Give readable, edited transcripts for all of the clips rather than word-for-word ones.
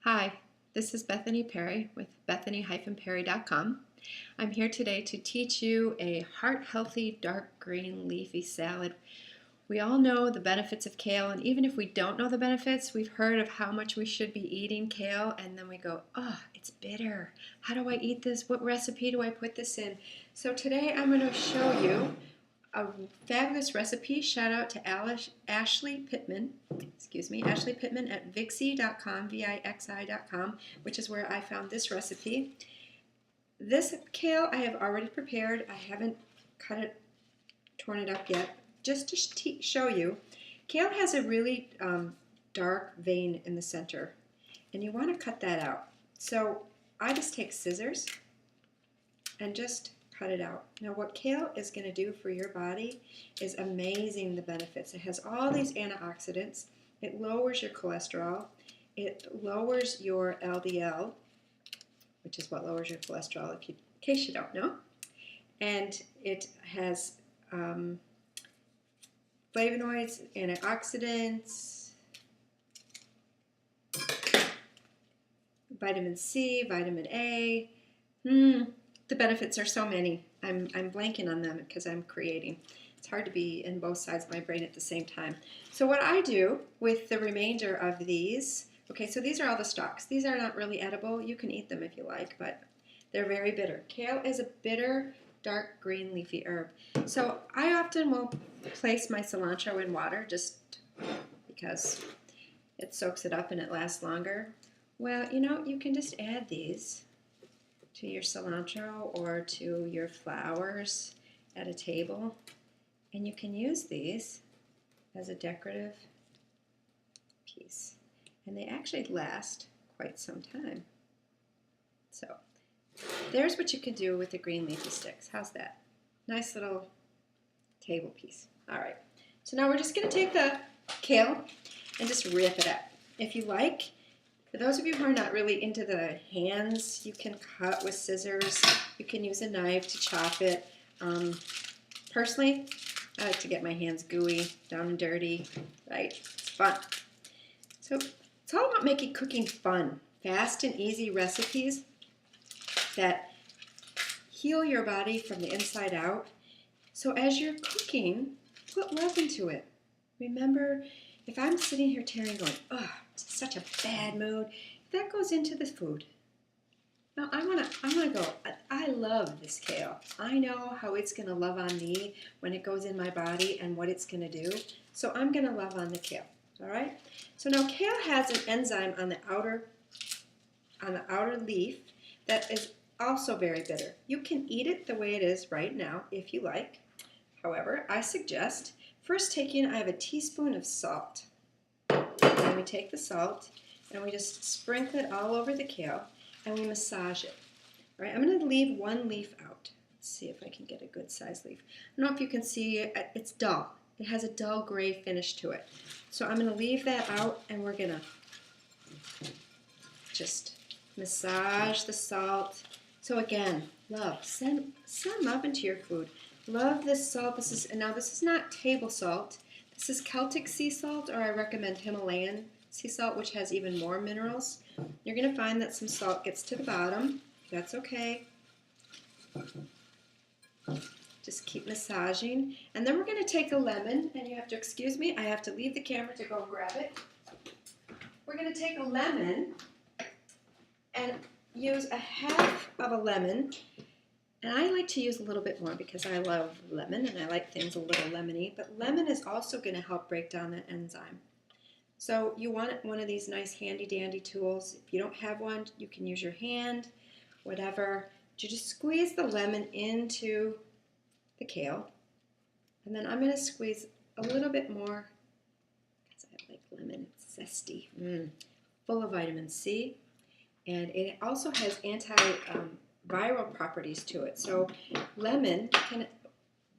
Hi, this is Bethany Perry with bethany-perry.com. I'm here today to teach you a heart-healthy dark green leafy salad. We all know the benefits of kale, and even if we don't know the benefits, we've heard of how much we should be eating kale, and then we go, oh, it's bitter. How do I eat this? What recipe do I put this in? So today I'm going to show you a fabulous recipe. Shout out to Ashley Pittman, Ashley Pittman at vixi.com, vixi.com, which is where I found this recipe. This kale I have already prepared. I haven't cut it, torn it up yet. Just to show you, kale has a really dark vein in the center, and you want to cut that out. So I just take scissors and just cut it out. Now what kale is going to do for your body is amazing, the benefits. It has all these antioxidants. It lowers your cholesterol. It lowers your LDL, which is what lowers your cholesterol in case you don't know. And it has flavonoids, antioxidants, vitamin C, vitamin A. The benefits are so many. I'm blanking on them because I'm creating. It's hard to be in both sides of my brain at the same time. So what I do with the remainder of these, okay, so these are all the stalks. These are not really edible. You can eat them if you like, but they're very bitter. Kale is a bitter, dark green leafy herb. So I often will place my cilantro in water just because it soaks it up and it lasts longer. Well, you know, you can just add these to your cilantro or to your flowers at a table, and you can use these as a decorative piece, and they actually last quite some time. So there's what you can do with the green leafy sticks. How's that? Nice little table piece. All right, so now we're just going to take the kale and just rip it up. If you like, for those of you who are not really into the hands, you can cut with scissors. You can use a knife to chop it. Personally, I like to get my hands gooey, down and dirty, right? It's fun. So it's all about making cooking fun. Fast and easy recipes that heal your body from the inside out. So as you're cooking, put love into it. Remember, if I'm sitting here tearing going, oh, it's such a bad mood, that goes into the food. Now I wanna go, I love this kale. I know how it's gonna love on me when it goes in my body and what it's gonna do. So I'm gonna love on the kale. All right? So now kale has an enzyme on the outer leaf that is also very bitter. You can eat it the way it is right now if you like. However, I suggest first I have a teaspoon of salt. And we take the salt and we just sprinkle it all over the kale and we massage it. All right, I'm going to leave one leaf out. Let's see if I can get a good size leaf. I don't know if you can see it. It's dull. It has a dull gray finish to it. So I'm going to leave that out and we're going to just massage the salt. So again, love. Send love into your food. Love this salt. This is not table salt. This is Celtic sea salt, or I recommend Himalayan sea salt, which has even more minerals. You're going to find that some salt gets to the bottom. That's okay. Just keep massaging. And then we're going to take a lemon, and you have to excuse me. I have to leave the camera to go grab it. We're going to take a lemon and use a half of a lemon. And I like to use a little bit more because I love lemon and I like things a little lemony, but lemon is also going to help break down that enzyme. So you want one of these nice handy dandy tools. If you don't have one, you can use your hand, whatever. You just squeeze the lemon into the kale. And then I'm going to squeeze a little bit more because I like lemon. It's zesty, full of vitamin C. And it also has viral properties to it. So lemon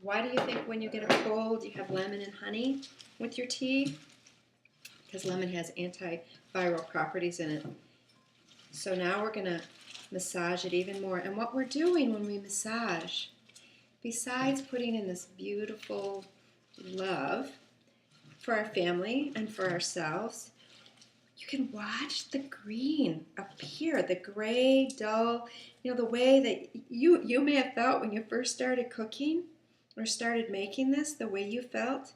why do you think when you get a cold you have lemon and honey with your tea? Because lemon has antiviral properties in it. So now we're going to massage it even more. And what we're doing when we massage, besides putting in this beautiful love for our family and for ourselves, you can watch the green appear, the gray, dull, the way that you may have felt when you first started cooking or started making this, the way you felt.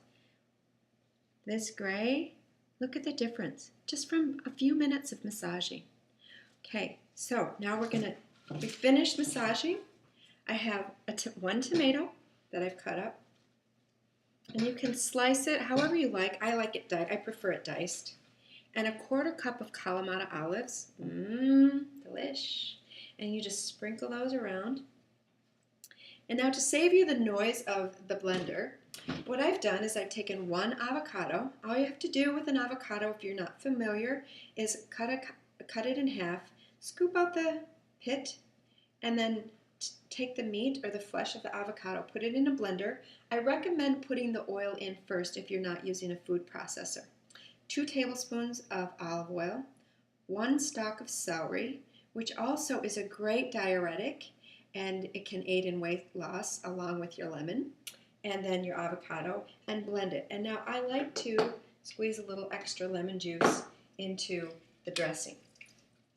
This gray, look at the difference just from a few minutes of massaging. Okay, so now we finished massaging. I have one tomato that I've cut up. And you can slice it however you like. I like it I prefer it diced. And a 1/4 cup of Kalamata olives. Delish. And you just sprinkle those around. And now to save you the noise of the blender, what I've done is I've taken one avocado. All you have to do with an avocado, if you're not familiar, is cut it in half, scoop out the pit, and then take the meat or the flesh of the avocado, put it in a blender. I recommend putting the oil in first if you're not using a food processor. 2 tablespoons of olive oil, 1 stalk of celery, which also is a great diuretic, and it can aid in weight loss along with your lemon, and then your avocado, and blend it. And now I like to squeeze a little extra lemon juice into the dressing.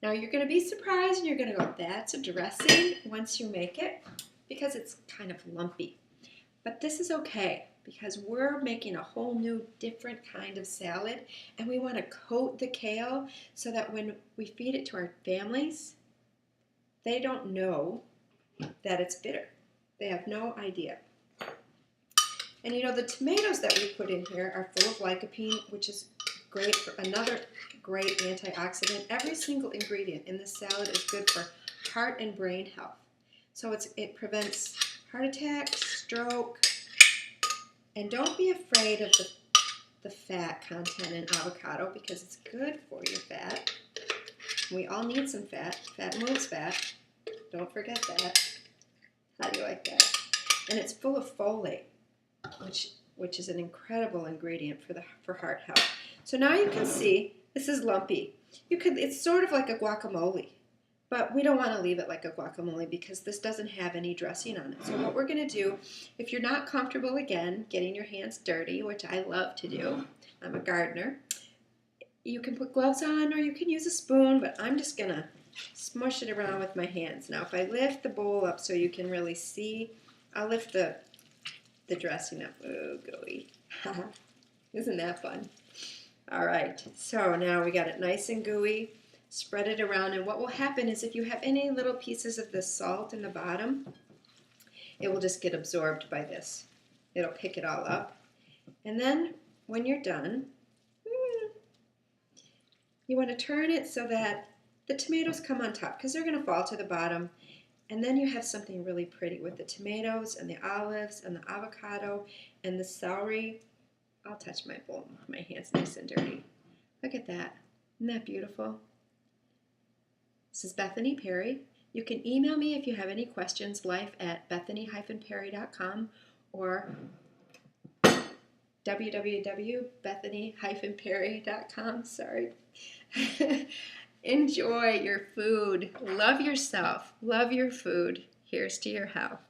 Now you're going to be surprised and you're going to go, that's a dressing once you make it, because it's kind of lumpy. But this is okay because we're making a whole new different kind of salad, and we want to coat the kale so that when we feed it to our families, they don't know that it's bitter. They have no idea. And the tomatoes that we put in here are full of lycopene, which is great for another great antioxidant. Every single ingredient in this salad is good for heart and brain health. So it prevents heart attack, stroke, and don't be afraid of the fat content in avocado because it's good for your fat. We all need some fat. Fat moves fat. Don't forget that. How do you like that? And it's full of folate, which is an incredible ingredient for heart health. So now you can see this is lumpy. It's sort of like a guacamole, but we don't want to leave it like a guacamole because this doesn't have any dressing on it. So what we're going to do, if you're not comfortable again getting your hands dirty, which I love to do, I'm a gardener, you can put gloves on or you can use a spoon, but I'm just going to smush it around with my hands. Now if I lift the bowl up so you can really see, I'll lift the dressing up. Oh, gooey. Isn't that fun? All right, so now we got it nice and gooey. Spread it around, and what will happen is if you have any little pieces of the salt in the bottom, it will just get absorbed by this. It'll pick it all up. And then when you're done, you want to turn it so that the tomatoes come on top because they're going to fall to the bottom. And then you have something really pretty with the tomatoes and the olives and the avocado and the celery. I'll touch my bowl. My hand's nice and dirty. Look at that. Isn't that beautiful? This is Bethany Perry. You can email me if you have any questions, life@bethany-perry.com or www.bethany-perry.com. Sorry. Enjoy your food. Love yourself. Love your food. Here's to your health.